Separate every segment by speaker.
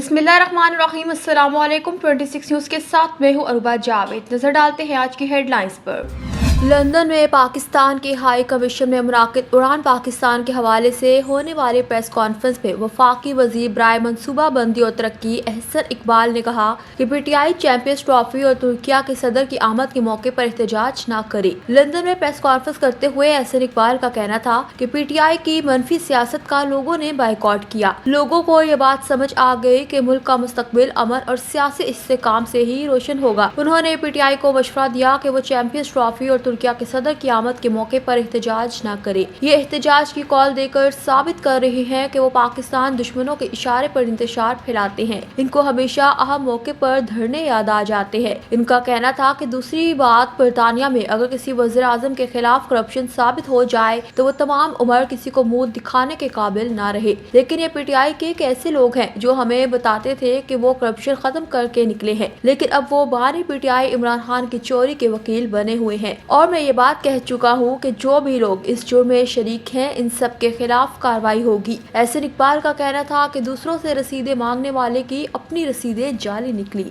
Speaker 1: बिस्मिल्लाहिर्रहमानिर्रहीम। अस्सलाम वालेकुम। 26 न्यूज़ के साथ मैं हूँ अरुबा जावेद। नजर डालते हैं आज की हेडलाइंस पर। लंदन में पाकिस्तान के हाई कमीशन में मुनाकिद उड़ान पाकिस्तान के हवाले से होने वाली प्रेस कॉन्फ्रेंस में वफाकी वजीर बराए मनसूबा बंदी और तरक्की अहसन इकबाल ने कहा कि पीटीआई चैंपियंस ट्रॉफी और तुर्किया के सदर की आमद के मौके पर एहतजाज न करे। लंदन में प्रेस कॉन्फ्रेंस करते हुए अहसन इकबाल का कहना था कि पीटीआई की मनफी सियासत का लोगों ने बाइकआउट किया। लोगों को ये बात समझ आ गई कि मुल्क का मुस्तकबिल अमन और सियासी इस्तेहकाम से ही रोशन होगा। उन्होंने पीटीआई को मशवरा दिया कि वो चैंपियंस ट्रॉफी और तुर्किया के सदर की आमद के मौके पर एहतजाज न करे। ये एहतजाज की कॉल देकर साबित कर रहे हैं कि वो पाकिस्तान दुश्मनों के इशारे पर इंतशार फैलाते हैं। इनको हमेशा अहम मौके पर धरने याद आ जाते हैं। इनका कहना था कि दूसरी बात, बरतानिया में अगर किसी वज़ीर आज़म के खिलाफ करप्शन साबित हो जाए तो वो तमाम उम्र किसी को मुंह दिखाने के काबिल ना रहे। लेकिन ये पीटीआई के कैसे लोग हैं जो हमें बताते थे कि वो करप्शन खत्म करके निकले हैं, लेकिन अब वो बानी पीटीआई इमरान खान की चोरी के वकील बने हुए हैं। और मैं ये बात कह चुका हूँ कि जो भी लोग इस जुर्म में शरीक हैं इन सब के खिलाफ कार्रवाई होगी। ऐसे इकबाल का कहना था कि दूसरों से रसीदें मांगने वाले की अपनी रसीदें जाली निकली।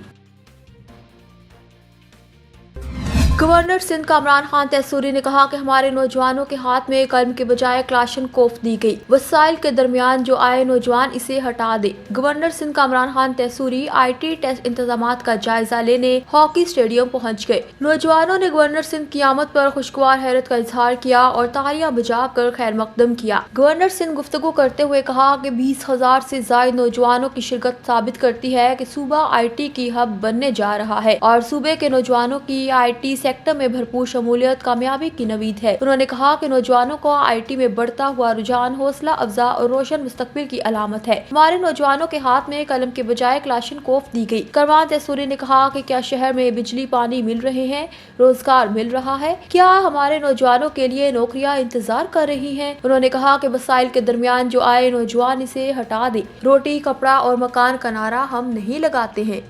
Speaker 1: गवर्नर सिंध कामरान खान तैसूरी ने कहा कि हमारे नौजवानों के हाथ में कलम के बजाय क्लाशनकोफ दी गई। वसाइल के दरमियान जो आए नौजवान इसे हटा दे। Governor Sindh Kamran Khan Tessori IT test इंतजामात का जायजा लेने हॉकी स्टेडियम पहुंच गए। नौजवानों ने गवर्नर सिंध की आमद पर खुशगवार हैरत का इजहार किया और तालियां बजाकर खैर मकदम किया। गवर्नर सिंध गुफ्तगू करते हुए कहा कि 20,000 से ज्यादा नौजवानों की शिरकत साबित करती है कि सूबा IT की हब बनने जा रहा है और सूबे के नौजवानों की IT सेक्टर में भरपूर शमूलियत कामयाबी की नवीद है। उन्होंने कहा कि नौजवानों को IT में बढ़ता हुआ रुझान हौसला अफजा और रोशन मुस्तकबिल की अलामत है। हमारे नौजवानों के हाथ में कलम के बजाय क्लाशनकोफ दी गई। करवान तैसूरी ने कहा कि क्या शहर में बिजली पानी मिल रहे हैं, रोजगार मिल रहा है, क्या हमारे नौजवानों के लिए नौकरियां इंतजार कर रही हैं। उन्होंने कहा कि वसाइल के दरमियान जो आए नौजवान इसे हटा दे। रोटी कपड़ा और मकान का नारा हम नहीं लगाते हैं।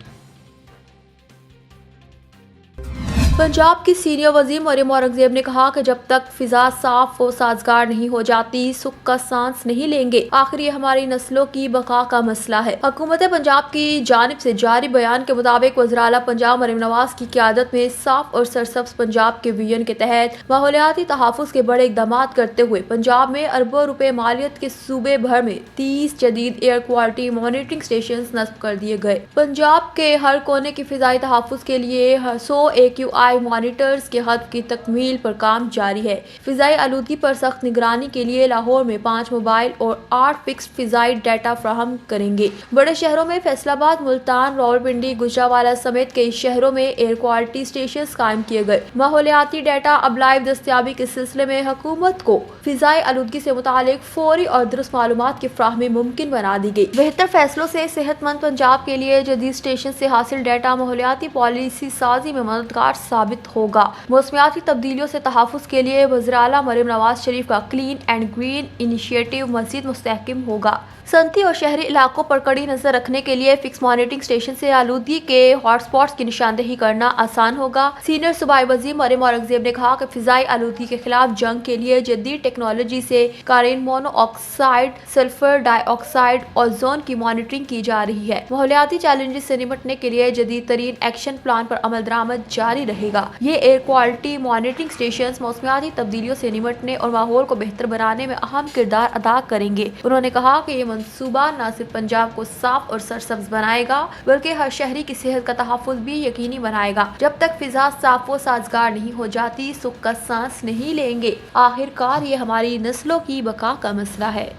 Speaker 1: पंजाब की सीनियर वज़ीर मरियम औरंगज़ेब ने कहा कि जब तक फिजा साफ व साजगार नहीं हो जाती सुख का सांस नहीं लेंगे। आखिर ये हमारी नस्लों की बका का मसला है। हुकूमत पंजाब की जानिब से जारी बयान के मुताबिक वज़ीर आला पंजाब मरियम नवाज की क़यादत में साफ और सरसब्ज पंजाब के विजन के तहत माहौलियाती तहफ़्फ़ुज़ के बड़े इक़दाम करते हुए पंजाब में अरबों रुपए मालियत के सूबे भर में 30 जदीद एयर क्वालिटी मॉनिटरिंग स्टेशन नस्ब कर दिए गए। पंजाब के हर कोने की फिजाई तहफ़्फ़ुज़ के लिए 100 AQI मॉनिटर्स के हद की तकमील पर काम जारी है। फिजाई आलूदगी पर सख्त निगरानी के लिए लाहौर में 5 मोबाइल और 8 फिक्स्ड फिजाई डाटा फ्राहम करेंगे। बड़े शहरों में फैसलाबाद, मुल्तान, रावलपिंडी, गुजरांवाला समेत कई शहरों में एयर क्वालिटी स्टेशन कायम किए गए। माहौलियाती डाटा अब लाइव दस्तयाबी के सिलसिले में हुकूमत को फिजाई आलूदगी से मुतालिक फौरी और दुरुस्त मालूमात की फ्राहमी मुमकिन बना दी गई। बेहतर फैसलों से सेहतमंद पंजाब के लिए जदीद स्टेशन से हासिल डाटा माहौलियाती पॉलिसी साजी में मददगार साबित होगा। मौसमियाती तब्दीलियों से तहफ़्फ़ुज़ के लिए वज़ीर आला मरियम नवाज शरीफ का क्लीन एंड ग्रीन इनिशिएटिव मज़ीद मुस्तहकम होगा। सनती और शहरी इलाकों पर कड़ी नजर रखने के लिए फिक्स मॉनिटरिंग स्टेशन से आलूदगी के हॉटस्पॉट्स की निशानदेही करना आसान होगा। सीनियर सूबाई वज़ीर मरियम औरंगज़ेब ने कहा कि फिजाई आलूदगी के खिलाफ जंग के लिए जदीद टेक्नोलॉजी से carbon monoxide, sulphur dioxide, ozone की मॉनिटरिंग की जा रही है। माहौलियाती चैलेंजेस से निपटने के लिए जदीद तरीन एक्शन प्लान पर अमल दरामद जारी रहेगा। ये एयर क्वालिटी मॉनिटरिंग स्टेशन मौसमियाती तब्दीलियों से निपटने और माहौल को बेहतर बनाने में अहम किरदार अदा करेंगे। उन्होंने कहा कि ये मंसूबा न सिर्फ पंजाब को साफ और सरसब्ज बनाएगा बल्कि हर शहरी की सेहत का तहफ़्फ़ुज़ भी यकीनी बनाएगा। जब तक फिजा साफ व साजगार नहीं हो जाती सुख का सांस नहीं लेंगे। आखिरकार ये हमारी नस्लों की बका का मसला है।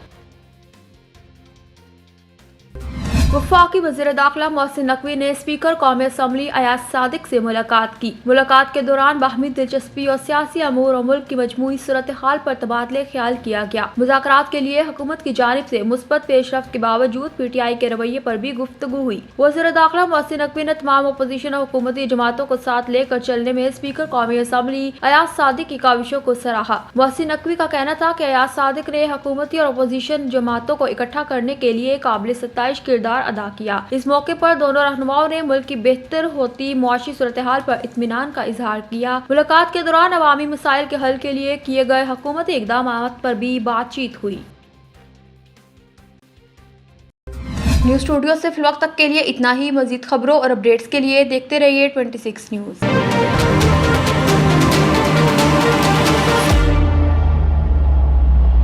Speaker 1: वफाकी वज़ीर दाखिला मोहसिन नकवी ने स्पीकर कौमी असम्बली अयाज सादिक से मुलाकात की। मुलाकात के दौरान बाहमी दिलचस्पी और सियासी अमूर और मुल्क की मजमूई सूरत हाल पर तबादले ख्याल किया गया। मुज़ाकरात के लिए हुकूमत की जानिब से मुस्बत पेशरफ्त के बावजूद PTI के रवैये पर भी गुफ्तगू हुई। वज़ीर दाखिला मोहसिन नकवी ने तमाम अपोजिशन और हुकूमती जमातों को साथ लेकर चलने में स्पीकर कौमी असम्बली अयाज सादिक की काविशों को सराहा। मोहसिन नकवी का कहना था कि अयाज सादिक ने हुकूमती और अपोजिशन जमातों को इकट्ठा करने के लिए काबिल सत्ताइश किरदार अदा किया। इस मौके पर दोनों रहनुमाओं ने मुल्क की बेहतर होती मुआशी सूरत हाल पर इत्मीनान का इजहार किया। मुलाकात के दौरान अवामी मसाइल के हल के लिए किए गए हुकूमती इक़दामात पर भी बातचीत हुई। نیوز اسٹوڈیو سے فی الوقت تک کے لیے اتنا ہی. مزید خبروں اور اپڈیٹس کے لیے دیکھتے رہیے 26 نیوز.